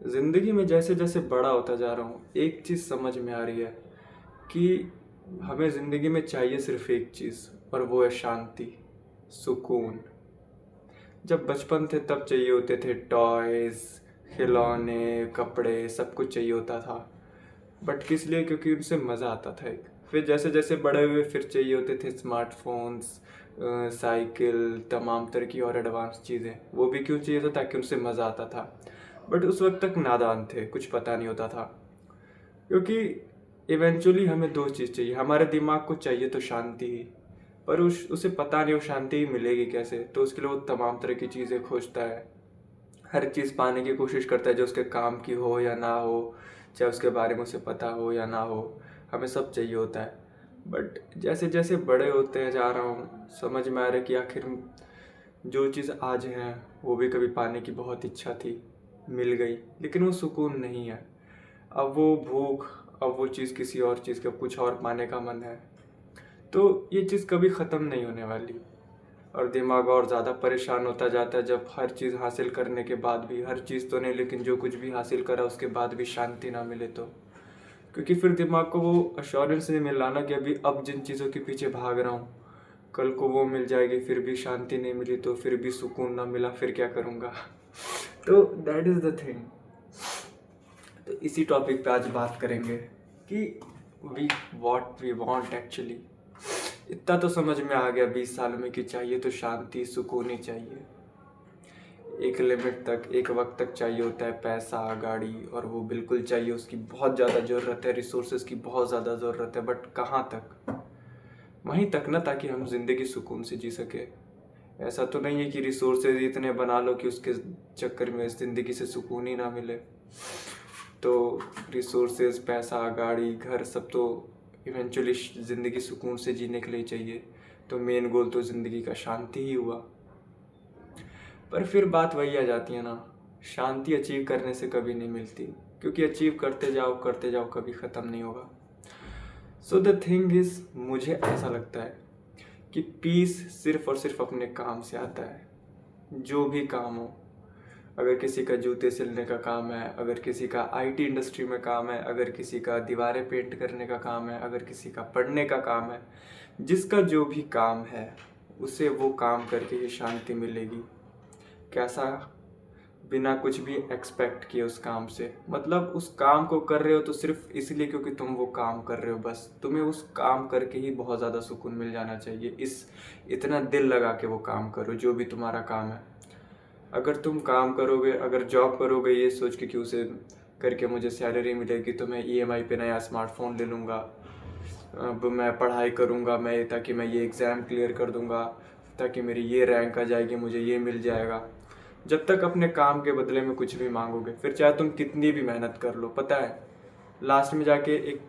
ज़िंदगी में जैसे जैसे बड़ा होता जा रहा हूँ, एक चीज़ समझ में आ रही है कि हमें ज़िंदगी में चाहिए सिर्फ एक चीज़, और वो है शांति, सुकून। जब बचपन थे तब चाहिए होते थे टॉयज़, खिलौने, कपड़े, सब कुछ चाहिए होता था। बट किस लिए? क्योंकि उनसे मज़ा आता था एक। फिर जैसे जैसे बड़े हुए फिर चाहिए होते थे स्मार्टफोन्स, साइकिल, तमाम तरह की और एडवांस चीज़ें। वो भी क्यों चाहिए था? ताकि उनसे मज़ा आता था। बट उस वक्त तक नादान थे, कुछ पता नहीं होता था। क्योंकि इवेंचुअली हमें दो चीज़ चाहिए। हमारे दिमाग को चाहिए तो शांति ही, पर उसे पता नहीं वो शांति ही मिलेगी कैसे। तो उसके लिए वो तमाम तरह की चीज़ें खोजता है, हर चीज़ पाने की कोशिश करता है जो उसके काम की हो या ना हो, चाहे उसके बारे में उसे पता हो या ना हो। हमें सब चाहिए होता है। बट जैसे जैसे बड़े होते हैं जा रहा हूँ, समझ में आ रहा है कि आखिर जो चीज़ आज है वो भी कभी पाने की बहुत इच्छा थी, मिल गई, लेकिन वो सुकून नहीं है। अब वो भूख, अब वो चीज़ किसी और चीज़ का कुछ और पाने का मन है। तो ये चीज़ कभी ख़त्म नहीं होने वाली। और दिमाग और ज़्यादा परेशान होता जाता है जब हर चीज़ हासिल करने के बाद भी, हर चीज़ तो नहीं लेकिन जो कुछ भी हासिल करा उसके बाद भी शांति ना मिले तो। क्योंकि फिर दिमाग को वो अश्योरेंस नहीं मिल रहा ना कि अभी अब जिन चीज़ों के पीछे भाग रहा हूँ कल को वो मिल जाएगी, फिर भी शांति नहीं मिली तो, फिर भी सुकून ना मिला, फिर क्या करूँगा? तो दैट इज़ द थिंग। तो इसी टॉपिक पे आज बात करेंगे कि we what we want actually. इतना तो समझ में आ गया 20 साल में कि चाहिए तो शांति, सुकून ही चाहिए। एक लिमिट तक, एक वक्त तक चाहिए होता है पैसा, गाड़ी, और वो बिल्कुल चाहिए, उसकी बहुत ज़्यादा ज़रूरत है, रिसोर्सेज की बहुत ज़्यादा ज़रूरत है। बट कहाँ तक? वहीं तक ना, ताकि हम ज़िंदगी सुकून से जी सके। ऐसा तो नहीं है कि रिसोर्सेज इतने बना लो कि उसके चक्कर में ज़िंदगी से सुकून ही ना मिले। तो रिसोर्सेज, पैसा, गाड़ी, घर, सब तो इवेंचुअली ज़िंदगी सुकून से जीने के लिए चाहिए। तो मेन गोल तो ज़िंदगी का शांति ही हुआ। पर फिर बात वही आ जाती है ना, शांति अचीव करने से कभी नहीं मिलती, क्योंकि अचीव करते जाओ, कभी ख़त्म नहीं होगा। सो द थिंग इज़, मुझे ऐसा लगता है कि पीस सिर्फ और सिर्फ अपने काम से आता है। जो भी काम हो, अगर किसी का जूते सिलने का काम है, अगर किसी का आईटी इंडस्ट्री में काम है, अगर किसी का दीवारें पेंट करने का काम है, अगर किसी का पढ़ने का काम है, जिसका जो भी काम है उसे वो काम करके ही शांति मिलेगी। कैसा? बिना कुछ भी एक्सपेक्ट किए उस काम से, मतलब उस काम को कर रहे हो तो सिर्फ इसलिए क्योंकि तुम वो काम कर रहे हो, बस तुम्हें उस काम करके ही बहुत ज़्यादा सुकून मिल जाना चाहिए। इतना दिल लगा के वो काम करो जो भी तुम्हारा काम है। अगर तुम काम करोगे, अगर जॉब करोगे ये सोच के कि उसे करके मुझे सैलरी मिलेगी तो मैं ईएमआई पे नया स्मार्टफोन ले लूँगा, अब मैं पढ़ाई करूँगा, मैं ताकि मैं ये एग्ज़ाम क्लियर कर दूँगा, ताकि मेरी ये रैंक आ जाएगी, मुझे ये मिल जाएगा। जब तक अपने काम के बदले में कुछ भी मांगोगे, फिर चाहे तुम कितनी भी मेहनत कर लो, पता है लास्ट में जाके एक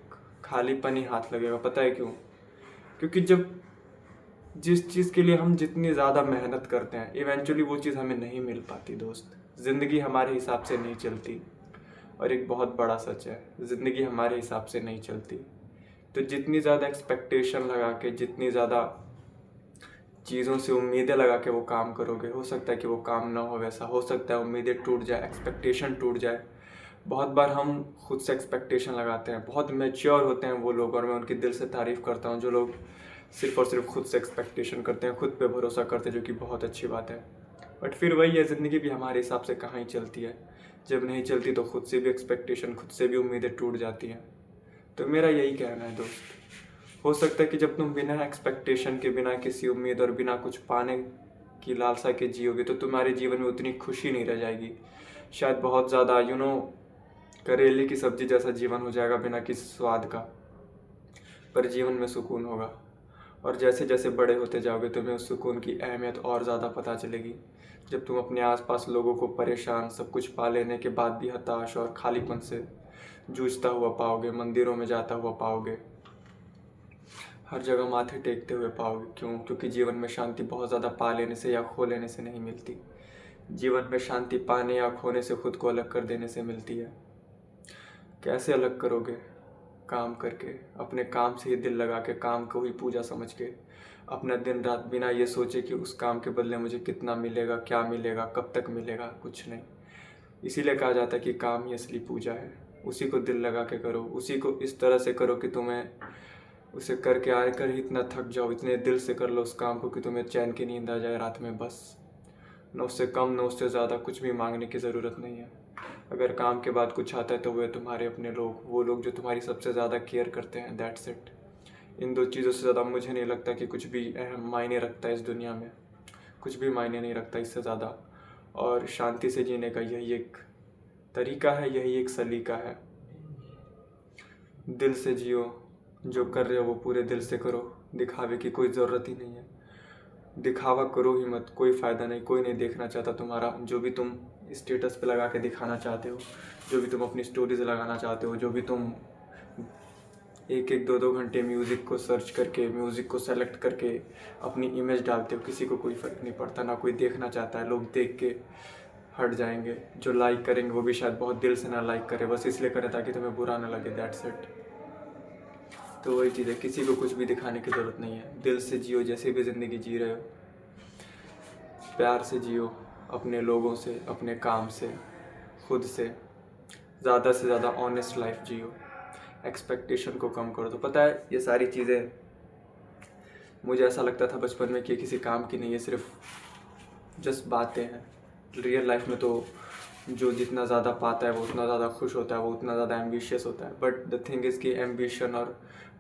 खालीपन ही हाथ लगेगा। पता है क्यों? क्योंकि जब जिस चीज़ के लिए हम जितनी ज़्यादा मेहनत करते हैं, इवेंचुअली वो चीज़ हमें नहीं मिल पाती दोस्त। ज़िंदगी हमारे हिसाब से नहीं चलती। और एक बहुत बड़ा सच है, ज़िंदगी हमारे हिसाब से नहीं चलती। तो जितनी ज़्यादा एक्सपेक्टेशन लगा के, जितनी ज़्यादा चीज़ों से उम्मीदें लगा के वो काम करोगे, हो सकता है कि वो काम ना हो वैसा, हो सकता है उम्मीदें टूट जाए, एक्सपेक्टेशन टूट जाए। बहुत बार हम खुद से एक्सपेक्टेशन लगाते हैं, बहुत मैच्योर होते हैं वो लोग, और मैं उनकी दिल से तारीफ़ करता हूँ जो लोग सिर्फ और सिर्फ खुद से एक्सपेक्टेशन करते हैं, खुद पे भरोसा करते हैं, जो कि बहुत अच्छी बात है। बट फिर वही है, ज़िंदगी भी हमारे हिसाब से कहाँ ही चलती है। जब नहीं चलती तो खुद से भी एक्सपेक्टेशन, खुद से भी उम्मीदें टूट जाती हैं। तो मेरा यही कहना है दोस्त, हो सकता है कि जब तुम बिना एक्सपेक्टेशन के, बिना किसी उम्मीद और बिना कुछ पाने की लालसा के जियोगे तो तुम्हारे जीवन में उतनी खुशी नहीं रह जाएगी। शायद बहुत ज़्यादा करेले की सब्जी जैसा जीवन हो जाएगा बिना किसी स्वाद का, पर जीवन में सुकून होगा। और जैसे जैसे बड़े होते जाओगे तुम्हें उस सुकून की अहमियत और ज़्यादा पता चलेगी, जब तुम अपने आसपास लोगों को परेशान, सब कुछ पा लेने के बाद भी हताश और खालीपन से जूझता हुआ पाओगे, मंदिरों में जाता हुआ पाओगे, हर जगह माथे टेकते हुए पाओगे। क्यों? क्योंकि जीवन में शांति बहुत ज़्यादा पा लेने से या खो लेने से नहीं मिलती। जीवन में शांति पाने या खोने से खुद को अलग कर देने से मिलती है। कैसे अलग करोगे? काम करके, अपने काम से ही दिल लगा के, काम को ही पूजा समझ के, अपना दिन रात बिना ये सोचे कि उस काम के बदले मुझे कितना मिलेगा, क्या मिलेगा, कब तक मिलेगा, कुछ नहीं। इसीलिए कहा जाता है कि काम ही असली पूजा है। उसी को दिल लगा के करो, उसी को इस तरह से करो कि तुम्हें उसे करके आकर ही इतना थक जाओ, इतने दिल से कर लो उस काम को कि तुम्हें चैन की नींद आ जाए रात में। बस न उससे कम न उससे ज़्यादा कुछ भी मांगने की ज़रूरत नहीं है। अगर काम के बाद कुछ आता है तो वे तुम्हारे अपने लोग, वो लोग जो तुम्हारी सबसे ज़्यादा केयर करते हैं, दैट्स इट। इन दो चीज़ों से ज़्यादा मुझे नहीं लगता कि कुछ भी अहम मायने रखता है इस दुनिया में। कुछ भी मायने नहीं रखता इससे ज़्यादा। और शांति से जीने का यही एक तरीका है, यही एक सलीका है। दिल से जियो, जो कर रहे हो वो पूरे दिल से करो। दिखावे की कोई ज़रूरत ही नहीं है। दिखावा करो ही मत, कोई फ़ायदा नहीं, कोई नहीं देखना चाहता तुम्हारा जो भी तुम स्टेटस पे लगा के दिखाना चाहते हो, जो भी तुम अपनी स्टोरीज लगाना चाहते हो, जो भी तुम एक एक दो दो घंटे म्यूज़िक को सर्च करके, म्यूज़िक को सेलेक्ट करके अपनी इमेज डालते हो। किसी को कोई फ़र्क नहीं पड़ता, ना कोई देखना चाहता है। लोग देख के हट जाएंगे। जो लाइक करेंगे वो भी शायद बहुत दिल से ना लाइक करे, बस इसलिए करें ताकि तुम्हें बुरा ना लगे, दैट्स इट। तो वही चीज़ है, किसी को कुछ भी दिखाने की ज़रूरत नहीं है। दिल से जियो, जैसे भी ज़िंदगी जी रहे हो, प्यार से जियो, अपने लोगों से, अपने काम से, खुद से ज़्यादा ऑनेस्ट लाइफ जियो। एक्सपेक्टेशन को कम करो। तो पता है ये सारी चीज़ें मुझे ऐसा लगता था बचपन में कि किसी काम की नहीं है, सिर्फ जस्ट बातें हैं। रियल लाइफ में तो जो जितना ज़्यादा पाता है वो उतना ज़्यादा खुश होता है, वो उतना ज़्यादा एम्बिशियस होता है। बट द थिंग इज़ कि एम्बिशन और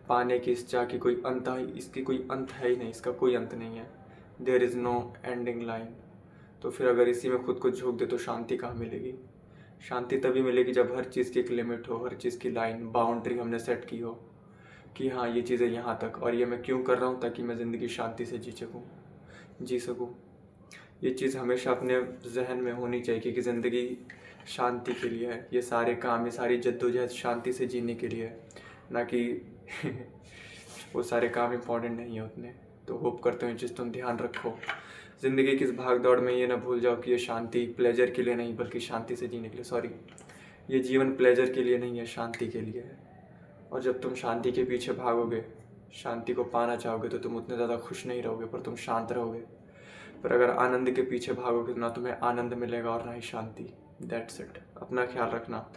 पाने की इस चाह की कोई अंत है, इसकी कोई अंत है ही नहीं, इसका कोई अंत नहीं है। There is no ending line. तो फिर अगर इसी में खुद को झोंक दे तो शांति कहाँ मिलेगी? शांति तभी मिलेगी जब हर चीज़ की एक लिमिट हो, हर चीज़ की लाइन, बाउंड्री हमने सेट की हो कि हाँ ये चीज़ें यहाँ तक, और ये मैं क्यों कर रहा हूँ, ताकि मैं ज़िंदगी शांति से जी सकूँ। ये चीज़ हमेशा अपने जहन में होनी चाहिए कि ज़िंदगी शांति के लिए है। ये सारे काम, ये सारी जद्दोजहद शांति से जीने के लिए है, ना कि वो सारे काम इम्पोर्टेंट नहीं है उतने। तो होप करते हो ये चीज़ तुम ध्यान रखो। ज़िंदगी की इस भाग दौड़ में ये ना भूल जाओ कि ये शांति प्लेजर के लिए नहीं, बल्कि शांति से जीने के लिए, सॉरी, ये जीवन प्लेजर के लिए नहीं है, शांति के लिए है। और जब तुम शांति के पीछे भागोगे, शांति को पाना चाहोगे, तो तुम उतने ज़्यादा खुश नहीं रहोगे, पर तुम शांत रहोगे। पर अगर आनंद के पीछे भागोगे तो ना तुम्हें आनंद मिलेगा और ना ही शांति। That's it. अपना ख्याल रखना।